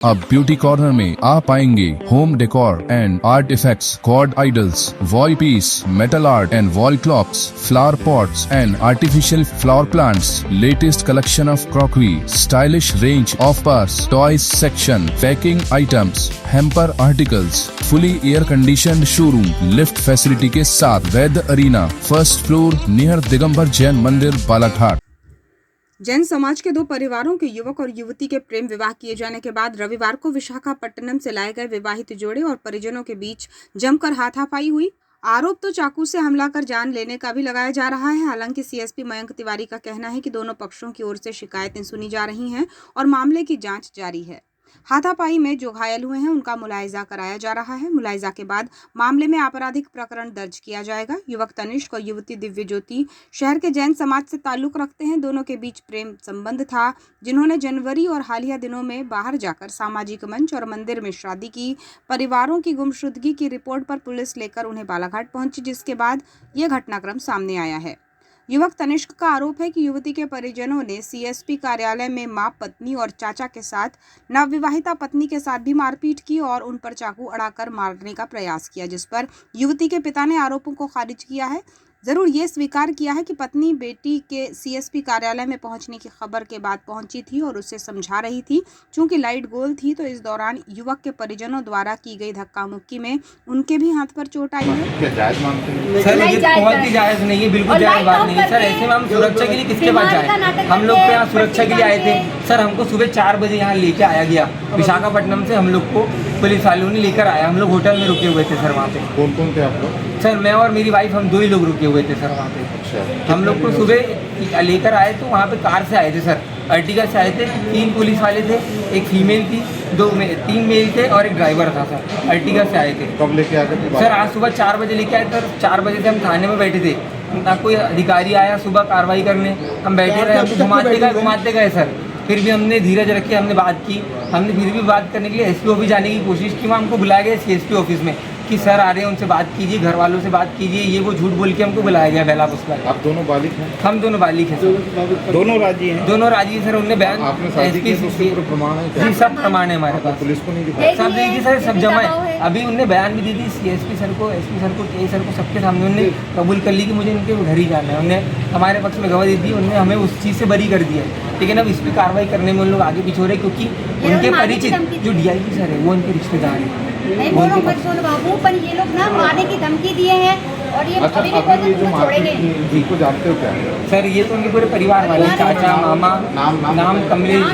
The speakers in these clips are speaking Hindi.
अब ब्यूटी कॉर्नर में आप पाएंगे home decor and art effects, god idols, wall piece, metal art and wall clocks, flower pots and artificial flower plants, latest collection of crockery, stylish range of purse, toys section, packing items, hamper articles, fully air conditioned showroom, lift facility के साथ Vaidya arena, first floor near Digambar Jain मंदिर, बालाघाट। जैन समाज के दो परिवारों के युवक और युवती के प्रेम विवाह किए जाने के बाद रविवार को विशाखापट्टनम से लाए गए विवाहित जोड़े और परिजनों के बीच जमकर हाथापाई हुई। आरोप तो चाकू से हमला कर जान लेने का भी लगाया जा रहा है। हालांकि सीएसपी मयंक तिवारी का कहना है कि दोनों पक्षों की ओर से शिकायतें सुनी जा रही हैं और मामले की जांच जारी है। हाथापाई में जो घायल हुए हैं उनका मुलायजा कराया जा रहा है। मुलायजा के बाद मामले में आपराधिक प्रकरण दर्ज किया जाएगा। युवक तनिष्क और युवती दिव्य ज्योति शहर के जैन समाज से ताल्लुक रखते हैं। दोनों के बीच प्रेम संबंध था, जिन्होंने जनवरी और हालिया दिनों में बाहर जाकर सामाजिक मंच और मंदिर में शादी की। परिवारों की गुमशुदगी की रिपोर्ट पर पुलिस लेकर उन्हें बालाघाट पहुंची, जिसके बाद यह घटनाक्रम सामने आया है। युवक तनिष्क का आरोप है कि युवती के परिजनों ने सीएसपी कार्यालय में मां, पत्नी और चाचा के साथ नवविवाहिता पत्नी के साथ भी मारपीट की और उन पर चाकू अड़ाकर मारने का प्रयास किया, जिस पर युवती के पिता ने आरोपों को खारिज किया है। जरूर ये स्वीकार किया है कि पत्नी बेटी के सीएसपी कार्यालय में पहुंचने की खबर के बाद पहुंची थी और उसे समझा रही थी। चूंकि लाइट गोल थी तो इस दौरान युवक के परिजनों द्वारा की गई धक्का मुक्की में उनके भी हाथ पर चोट आई है। सर ये बहुत ही जायज नहीं है, बिल्कुल जायज बात नहीं है सर। ऐसे में हम सुरक्षा के लिए किसके पास जाए? हम लोग तो यहाँ सुरक्षा के लिए आए थे सर। हमको सुबह 4 बजे यहाँ लेके आया गया विशाखापट्टनम से। हम लोग को पुलिस वालों ने लेकर आया। हम लोग होटल में रुके हुए थे सर। वहाँ पे कौन कौन थे आप लोग? सर मैं और मेरी वाइफ, हम 2 ही लोग रुके हुए थे सर वहाँ पे। अच्छा। हम लोग को सुबह लेकर आए तो वहाँ पे कार से आए थे सर, अर्टिगा से आए थे। 3 पुलिस वाले थे, एक फीमेल थी, 3 मेल थे और एक ड्राइवर था सर। अर्टिगा से आए थे। कब लेके आए थे सर? आज सुबह 4 बजे लेके आए सर। 4 बजे से हम थाने में बैठे थे, ना कोई अधिकारी आया सुबह कार्रवाई करने। हम बैठे रहे, हमको घुमाते गए सर। फिर भी हमने धीरज रखी, हमने बात की। हमने फिर भी बात करने के लिए एसपी ऑफिस जाने की कोशिश की। वहाँ हमको बुलाया गया सीएसपी ऑफिस में कि सर आ रहे हैं, उनसे बात कीजिए, घर वालों से बात कीजिए। ये वो झूठ बोल के हमको बुलाया गया बेला पुस्तक। आप दोनों बालिग हैं? हम दोनों बालिग हैं सर। दोनों राजी हैं? दोनों राजी हैं सर। उनने बयान प्रमाण है? जी सब प्रमाण है हमारे पास। पुलिस को नहीं दिखाया? सब देखिए सर, सब जमा है। अभी उनने बयान भी दी थी सीएसपी सर को, एसपी सर को, के सर को, सबके सामने उन्होंने कबूल कर ली कि मुझे इनके घर ही जाना है। उन्होंने हमारे पक्ष में गवाही दी थी। उन्होंने हमें उस चीज़ से बरी कर दिया है। लेकिन अब इस पर कार्रवाई करने में उन लोग आगे पीछे हो रहे, क्योंकि उनके परिचित जो डीआईजी सर है वो उनके रिश्तेदार हैं। नहीं बोलो मत बोलो बाबू, पर ये लोग ना मारने की धमकी दिए हैं और ये अच्छा, अभी भी छोड़ेंगे। जी को जानते हो क्या? सर ये तो उनके पूरे परिवार वाले, चाचा, मामा। नाम कमलेश,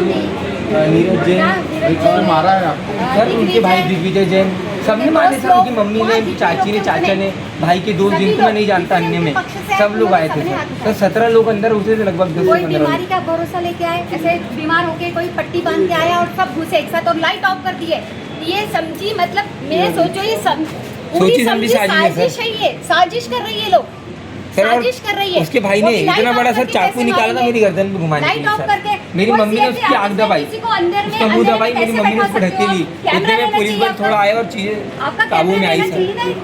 नीरज जैन। मारा है आपको? सर उनके भाई दिग्विजय जैन, सबने मारे सर। उनकी मम्मी ने, चाची ने, चाचा ने, भाई के 2 जिनको मैं नहीं जानता अन्य में, सब लोग आए थे सर। 17 लोग अंदर उसे थे, लगभग 10 से 15 लोग। बीमारी का भरोसा लेके आए, ऐसे बीमार होके कोई पट्टी बांध के आया और सब घुसे एक साथ और लाइट ऑफ कर दिए। ये समझी, मतलब मैं सोचो ये पूरी समझी साजिश है। ये साजिश कर रही है, लोग साजिश कर रही है। उसके भाई ने इतना बड़ा सर चाकू निकाला था मेरी गर्दन पे घुमाने के लिए। मेरी मम्मी ने उसकी आग दबाई, उसका मुंह दबाई। मेरी मम्मी ने उसको ढकेली। इतने में पुलिस बल थोड़ा आया और चीजें काबू में आई सर।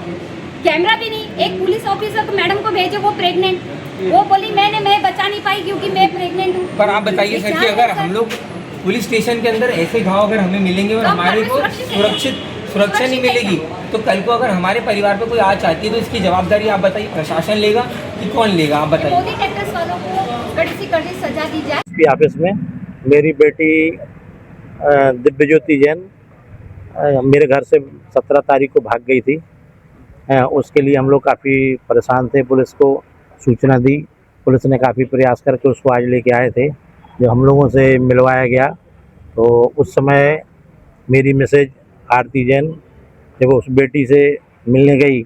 कैमरा भी नहीं। एक पुलिस ऑफिसर को मैडम को भेजे, वो प्रेग्नेंट, वो बोली मैं बचा नहीं पाई क्योंकि मैं प्रेग्नेंट हूँ। पर आप बताइए सर कि अगर हम लोग पुलिस स्टेशन के अंदर ऐसे घाव अगर हमें मिलेंगे और हमारे को सुरक्षा नहीं मिलेगी, तो कल को अगर हमारे परिवार पे कोई आज आती है तो इसकी जवाबदारी आप बताइए प्रशासन लेगा कि कौन लेगा? आप बताइए। मोदी टैक्स वालों को कड़ी से कड़ी सजा दी जाए। एसपी ऑफिस में मेरी बेटी दिव्य ज्योति जैन मेरे घर से 17 तारीख को भाग गई थी। उसके लिए हम लोग काफ़ी परेशान थे। पुलिस को सूचना दी, पुलिस ने काफ़ी प्रयास करके उसको आज लेके आए थे। जब हम लोगों से मिलवाया गया तो उस समय मेरी मिसेज आरती जैन जब उस बेटी से मिलने गई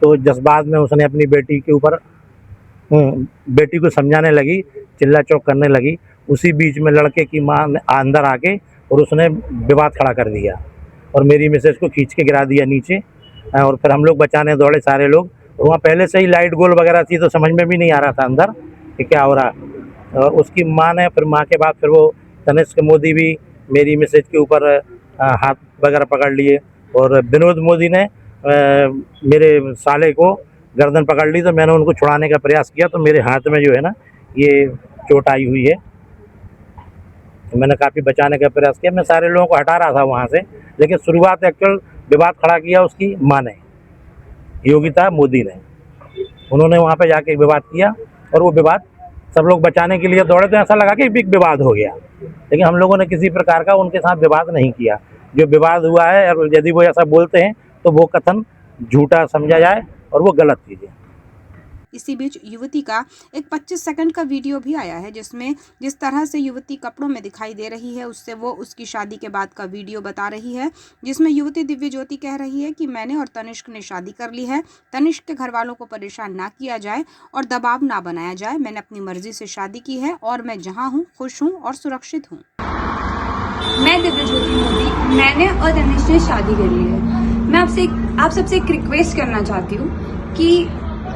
तो जज्बात में उसने अपनी बेटी के ऊपर बेटी को समझाने लगी, चिल्ला चौक करने लगी। उसी बीच में लड़के की मां अंदर आके और उसने विवाद खड़ा कर दिया और मेरी मिसेज को खींच के गिरा दिया नीचे। और फिर हम लोग बचाने दौड़े सारे लोग। वहाँ पहले से ही लाइट गोल वगैरह थी तो समझ में भी नहीं आ रहा था अंदर कि क्या हो रहा। और उसकी माँ ने फिर माँ के बाद फिर वो तनिष्क मोदी भी मेरी मिसेज के ऊपर हाथ वगैरह पकड़ लिए और विनोद मोदी ने मेरे साले को गर्दन पकड़ ली। तो मैंने उनको छुड़ाने का प्रयास किया तो मेरे हाथ में जो है ना ये चोट आई हुई है। मैंने काफ़ी बचाने का प्रयास किया, मैं सारे लोगों को हटा रहा था वहाँ से, लेकिन शुरुआत एक्चुअल विवाद खड़ा किया उसकी माँ ने, योगिता मोदी ने। उन्होंने वहाँ पे जाके विवाद किया और वो विवाद सब लोग बचाने के लिए दौड़े, तो ऐसा लगा कि बिग विवाद हो गया, लेकिन हम लोगों ने किसी प्रकार का उनके साथ विवाद नहीं किया। जो विवाद हुआ है, और यदि वो ऐसा बोलते हैं तो वो कथन झूठा समझा जाए और वो गलत चीज़ है। इसी बीच युवती का एक 25 सेकंड का वीडियो भी आया है, जिसमें जिस तरह से युवती कपड़ों में दिखाई दे रही है उससे वो उसकी शादी के बाद का वीडियो बता रही है, जिसमें युवती दिव्य ज्योति कह रही है कि मैंने और तनिष्क ने शादी कर ली है, तनिष्क के घर वालों को परेशान ना किया जाए और दबाव ना बनाया जाए, मैंने अपनी मर्जी से शादी की है और मैं जहाँ हूँ खुश हूँ और सुरक्षित हूँ। मैं दिव्य ज्योति मोदी, मैंने और तनिष्क ने शादी कर ली है। मैं आप सबसे एक रिक्वेस्ट करना चाहती हूँ कि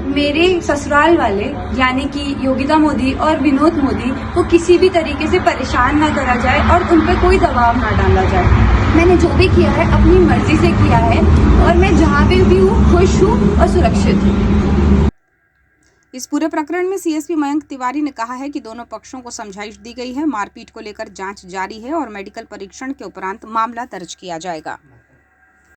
मेरे ससुराल वाले यानी कि योगिता मोदी और विनोद मोदी को किसी भी तरीके से परेशान ना करा जाए और उन पर कोई दबाव ना डाला जाए। मैंने जो भी किया है अपनी मर्जी से किया है और मैं जहाँ पे भी हूँ खुश हूँ और सुरक्षित हूँ। इस पूरे प्रकरण में सीएसपी मयंक तिवारी ने कहा है कि दोनों पक्षों को समझाइश दी गई है, मारपीट को लेकर जांच जारी है और मेडिकल परीक्षण के उपरांत मामला दर्ज किया जाएगा।